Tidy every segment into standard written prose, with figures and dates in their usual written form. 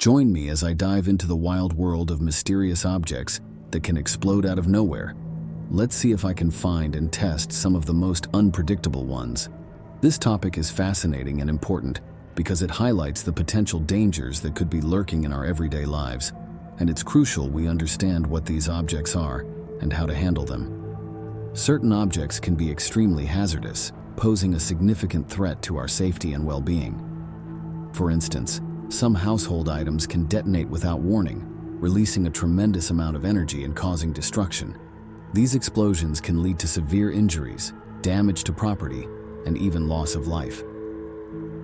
Join me as I dive into the wild world of mysterious objects that can explode out of nowhere. Let's see if I can find and test some of the most unpredictable ones. This topic is fascinating and important because it highlights the potential dangers that could be lurking in our everyday lives, and it's crucial we understand what these objects are and how to handle them. Certain objects can be extremely hazardous, posing a significant threat to our safety and well-being. For instance, some household items can detonate without warning, releasing a tremendous amount of energy and causing destruction. These explosions can lead to severe injuries, damage to property, and even loss of life.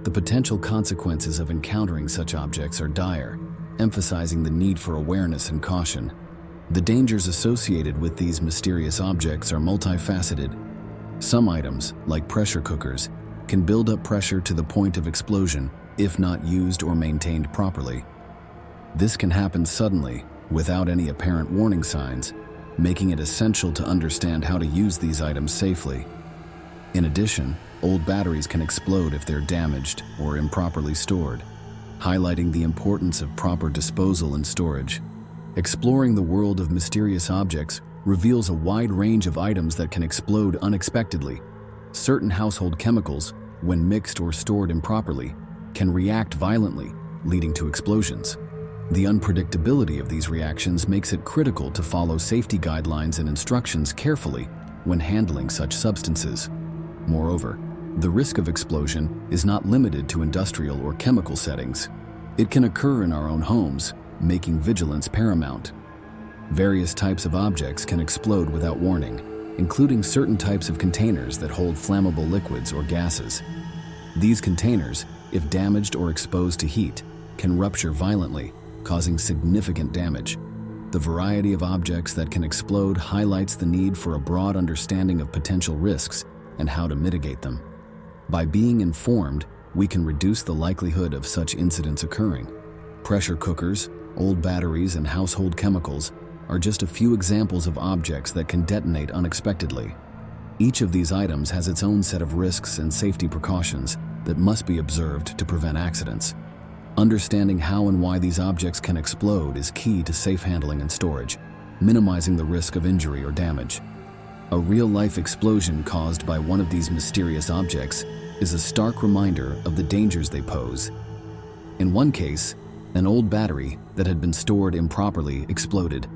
The potential consequences of encountering such objects are dire, emphasizing the need for awareness and caution. The dangers associated with these mysterious objects are multifaceted. Some items, like pressure cookers, can build up pressure to the point of explosion if not used or maintained properly. This can happen suddenly, without any apparent warning signs, making it essential to understand how to use these items safely. In addition, old batteries can explode if they're damaged or improperly stored, highlighting the importance of proper disposal and storage. Exploring the world of mysterious objects reveals a wide range of items that can explode unexpectedly. Certain household chemicals, when mixed or stored improperly, can react violently, leading to explosions. The unpredictability of these reactions makes it critical to follow safety guidelines and instructions carefully when handling such substances. Moreover, the risk of explosion is not limited to industrial or chemical settings. It can occur in our own homes, making vigilance paramount. Various types of objects can explode without warning, including certain types of containers that hold flammable liquids or gases. These containers, if damaged or exposed to heat, can rupture violently, causing significant damage. The variety of objects that can explode highlights the need for a broad understanding of potential risks and how to mitigate them. By being informed, we can reduce the likelihood of such incidents occurring. Pressure cookers, old batteries, and household chemicals are just a few examples of objects that can detonate unexpectedly. Each of these items has its own set of risks and safety precautions that must be observed to prevent accidents. Understanding how and why these objects can explode is key to safe handling and storage, minimizing the risk of injury or damage. A real-life explosion caused by one of these mysterious objects is a stark reminder of the dangers they pose. In one case, an old battery that had been stored improperly exploded,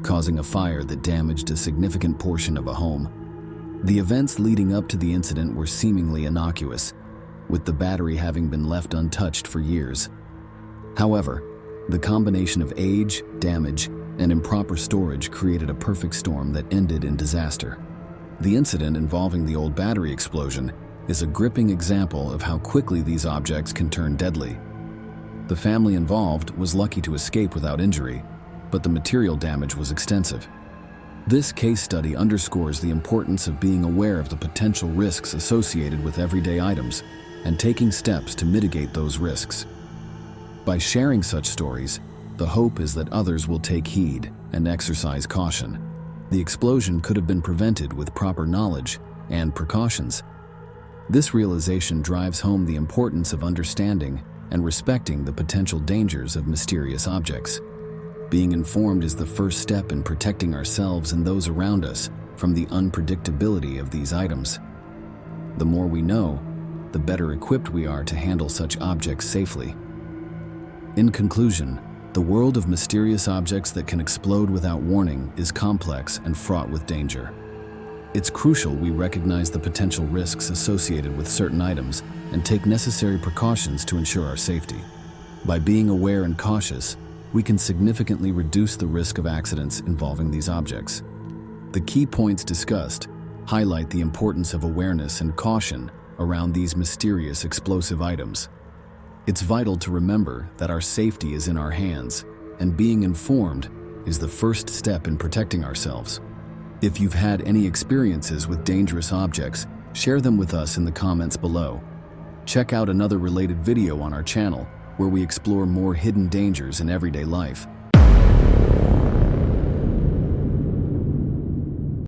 causing a fire that damaged a significant portion of a home. The events leading up to the incident were seemingly innocuous, with the battery having been left untouched for years. However, the combination of age, damage, and improper storage created a perfect storm that ended in disaster. The incident involving the old battery explosion is a gripping example of how quickly these objects can turn deadly. The family involved was lucky to escape without injury, but the material damage was extensive. This case study underscores the importance of being aware of the potential risks associated with everyday items and taking steps to mitigate those risks. By sharing such stories, the hope is that others will take heed and exercise caution. The explosion could have been prevented with proper knowledge and precautions. This realization drives home the importance of understanding and respecting the potential dangers of mysterious objects. Being informed is the first step in protecting ourselves and those around us from the unpredictability of these items. The more we know, the better equipped we are to handle such objects safely. In conclusion, the world of mysterious objects that can explode without warning is complex and fraught with danger. It's crucial we recognize the potential risks associated with certain items and take necessary precautions to ensure our safety. By being aware and cautious, we can significantly reduce the risk of accidents involving these objects. The key points discussed highlight the importance of awareness and caution around these mysterious explosive items. It's vital to remember that our safety is in our hands, and being informed is the first step in protecting ourselves. If you've had any experiences with dangerous objects, share them with us in the comments below. Check out another related video on our channel where we explore more hidden dangers in everyday life.